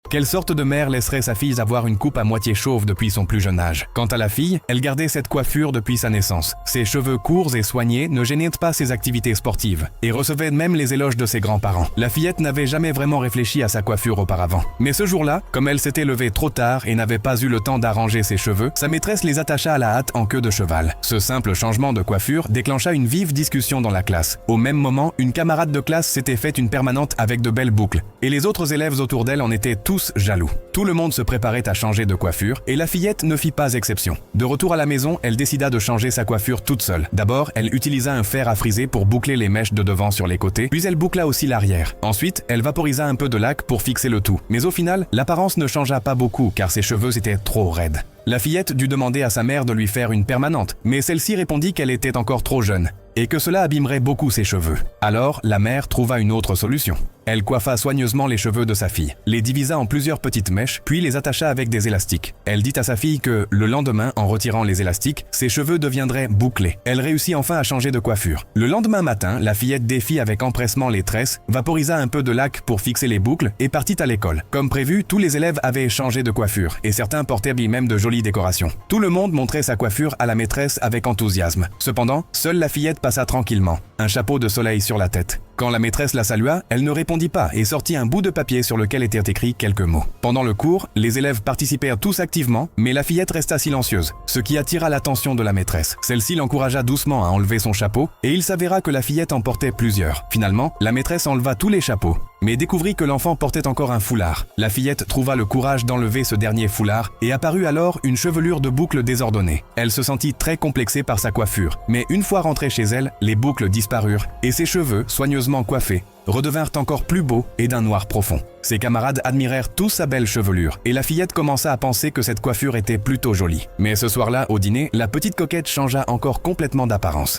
Quelle sorte de mère laisserait sa fille avoir une coupe à moitié chauve depuis son plus jeune âge? Quant à la fille, elle gardait cette coiffure depuis sa naissance. Ses cheveux courts et soignés ne gênaient pas ses activités sportives et recevait même les éloges de ses grands-parents. La fillette n'avait jamais vraiment réfléchi à sa coiffure auparavant. Mais ce jour-là, comme elle s'était levée trop tard et n'avait pas eu le temps d'arranger ses cheveux, sa maîtresse les attacha à la hâte en queue de cheval. Ce simple changement de coiffure déclencha une vive discussion dans la classe. Au même moment, une camarade de classe s'était faite une permanente avec de belles boucles et les autres élèves autour d'elle en étaient tous jaloux. Tout le monde se préparait à changer de coiffure et la fillette ne fit pas exception. De retour à la maison, elle décida de changer sa coiffure toute seule. D'abord, elle utilisa un fer à friser pour boucler les mèches de devant sur les côtés, puis elle boucla aussi l'arrière. Ensuite, elle vaporisa un peu de laque pour fixer le tout. Mais au final, l'apparence ne changea pas beaucoup car ses cheveux étaient trop raides. La fillette dut demander à sa mère de lui faire une permanente, mais celle-ci répondit qu'elle était encore trop jeune et que cela abîmerait beaucoup ses cheveux. Alors, la mère trouva une autre solution. Elle coiffa soigneusement les cheveux de sa fille, les divisa en plusieurs petites mèches, puis les attacha avec des élastiques. Elle dit à sa fille que, le lendemain, en retirant les élastiques, ses cheveux deviendraient bouclés. Elle réussit enfin à changer de coiffure. Le lendemain matin, la fillette défit avec empressement les tresses, vaporisa un peu de laque pour fixer les boucles et partit à l'école. Comme prévu, tous les élèves avaient changé de coiffure et certains portaient même de jolies décorations. Tout le monde montrait sa coiffure à la maîtresse avec enthousiasme. Cependant, seule la fillette passa tranquillement, un chapeau de soleil sur la tête. Quand la maîtresse la salua, elle ne répondit pas et sortit un bout de papier sur lequel étaient écrits quelques mots. Pendant le cours, les élèves participèrent tous activement, mais la fillette resta silencieuse, ce qui attira l'attention de la maîtresse. Celle-ci l'encouragea doucement à enlever son chapeau et il s'avéra que la fillette en portait plusieurs. Finalement, la maîtresse enleva tous les chapeaux, mais découvrit que l'enfant portait encore un foulard. La fillette trouva le courage d'enlever ce dernier foulard et apparut alors une chevelure de boucles désordonnées. Elle se sentit très complexée par sa coiffure, mais une fois rentrée chez elle, les boucles disparurent et ses cheveux, soigneusement coiffés, redevinrent encore plus beaux et d'un noir profond. Ses camarades admirèrent tous sa belle chevelure et la fillette commença à penser que cette coiffure était plutôt jolie. Mais ce soir-là, au dîner, la petite coquette changea encore complètement d'apparence.